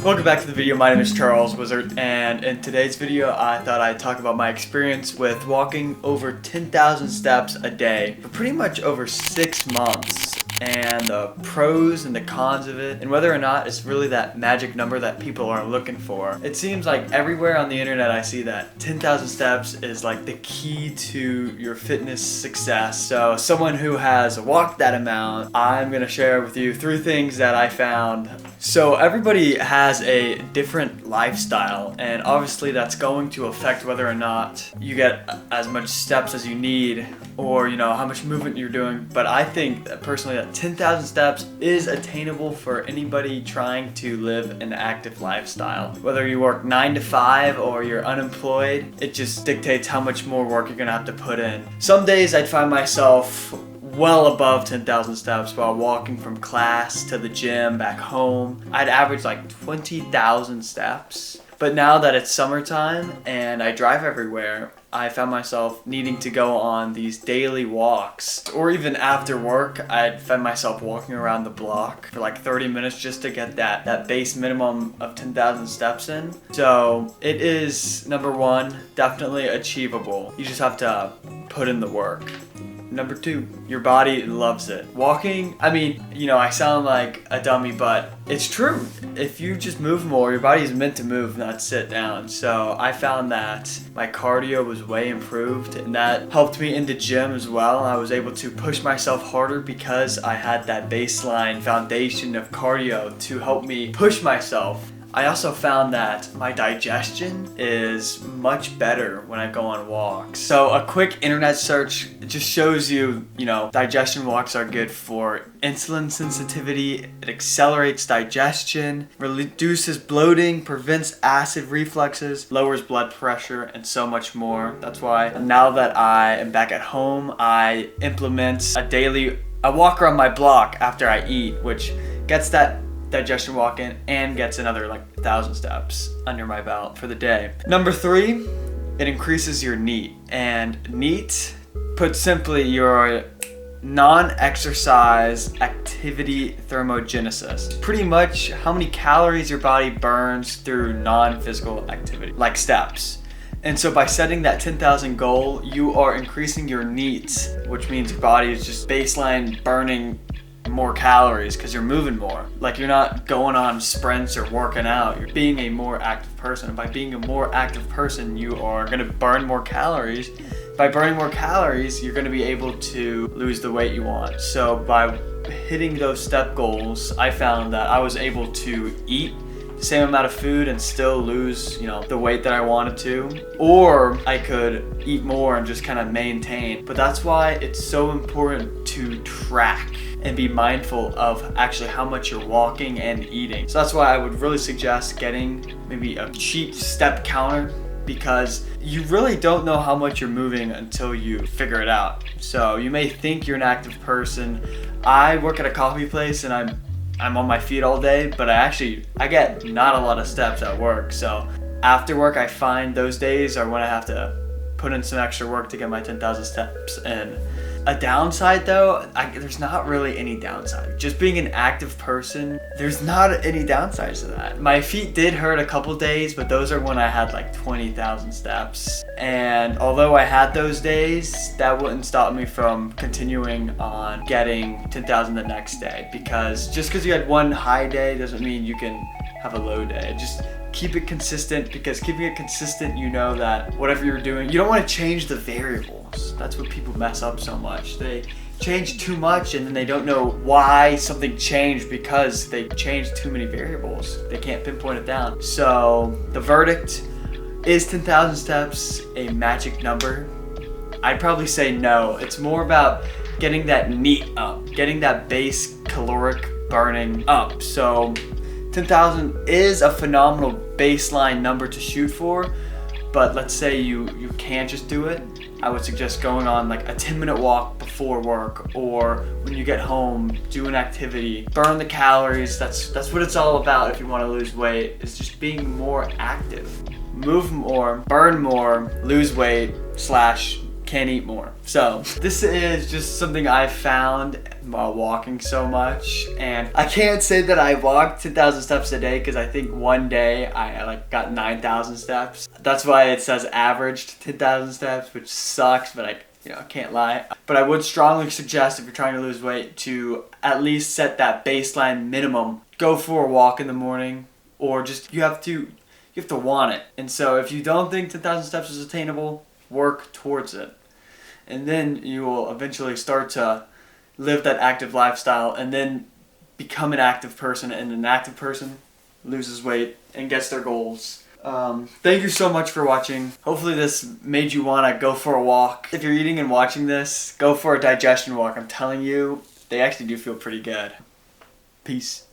Welcome back to the video. My name is Charles Wizard, and in today's video I thought I'd talk about my experience with walking over 10,000 steps a day for pretty much over 6 months, and the pros and the cons of it, and whether or not it's really that magic number that people are looking for. It seems like everywhere on the internet I see that 10,000 steps is like the key to your fitness success. So someone who has walked that amount, I'm gonna share with you 3 things that I found. So everybody has a different lifestyle, and obviously that's going to affect whether or not you get as much steps as you need, or how much movement you're doing. But I think that personally that 10,000 steps is attainable for anybody trying to live an active lifestyle. Whether you work 9 to 5 or you're unemployed, it just dictates how much more work you're gonna have to put in. Some days I'd find myself well above 10,000 steps while walking from class to the gym back home. I'd average like 20,000 steps. But now that it's summertime and I drive everywhere, I found myself needing to go on these daily walks. Or even after work, I'd find myself walking around the block for like 30 minutes just to get that base minimum of 10,000 steps in. So it is, number 1, definitely achievable. You just have to put in the work. Number 2, your body loves it. Walking, I sound like a dummy, but it's true. If you just move more, your body is meant to move, not sit down. So I found that my cardio was way improved, and that helped me in the gym as well. I was able to push myself harder because I had that baseline foundation of cardio to help me push myself. I also found that my digestion is much better when I go on walks. So a quick internet search just shows you, digestion walks are good for insulin sensitivity. It accelerates digestion, reduces bloating, prevents acid refluxes, lowers blood pressure, and so much more. That's why now that I am back at home, I implement I walk around my block after I eat, which gets that digestion walk in and gets another 1,000 steps under my belt for the day. Number 3, it increases your NEAT. And NEAT, put simply, your non-exercise activity thermogenesis. Pretty much how many calories your body burns through non-physical activity, like steps. And so by setting that 10,000 goal, you are increasing your NEAT, which means your body is just baseline burning more calories because you're moving more. Like, you're not going on sprints or working out. You're being a more active person. And by being a more active person, you are going to burn more calories. By burning more calories, you're going to be able to lose the weight you want. So by hitting those step goals, I found that I was able to eat the same amount of food and still lose, the weight that I wanted to. Or I could eat more and just kind of maintain. But that's why it's so important to track and be mindful of actually how much you're walking and eating. So that's why I would really suggest getting maybe a cheap step counter, because you really don't know how much you're moving until you figure it out. So you may think you're an active person. I work at a coffee place and I'm on my feet all day, but I get not a lot of steps at work. So after work, I find those days are when I have to put in some extra work to get my 10,000 steps in. A downside though, there's not really any downside. Just being an active person, there's not any downsides to that. My feet did hurt a couple days, but those are when I had 20,000 steps. And although I had those days, that wouldn't stop me from continuing on getting 10,000 the next day. Because just because you had one high day doesn't mean you can have a low day. Just keep it consistent, because keeping it consistent, that whatever you're doing, you don't want to change the variables. That's what people mess up so much. They change too much and then they don't know why something changed, because they changed too many variables. They can't pinpoint it down. So the verdict, is 10,000 steps a magic number? I'd probably say no. It's more about getting that NEAT up, getting that base caloric burning up. So 10,000 is a phenomenal baseline number to shoot for, but let's say you can't just do it. I would suggest going on a 10-minute walk before work, or when you get home, do an activity, burn the calories. That's what it's all about if you want to lose weight. It's just being more active. Move more, burn more, lose weight / can eat more. So this is just something I found while walking so much. And I can't say that I walked 10,000 steps a day because I think one day I like got 9,000 steps. That's why it says averaged 10,000 steps, which sucks, but I can't lie. But I would strongly suggest, if you're trying to lose weight, to at least set that baseline minimum. Go for a walk in the morning, or just you have to want it. And so if you don't think 10,000 steps is attainable, work towards it. And then you will eventually start to live that active lifestyle and then become an active person. And an active person loses weight and gets their goals. Thank you so much for watching. Hopefully this made you want to go for a walk. If you're eating and watching this, go for a digestion walk. I'm telling you, they actually do feel pretty good. Peace.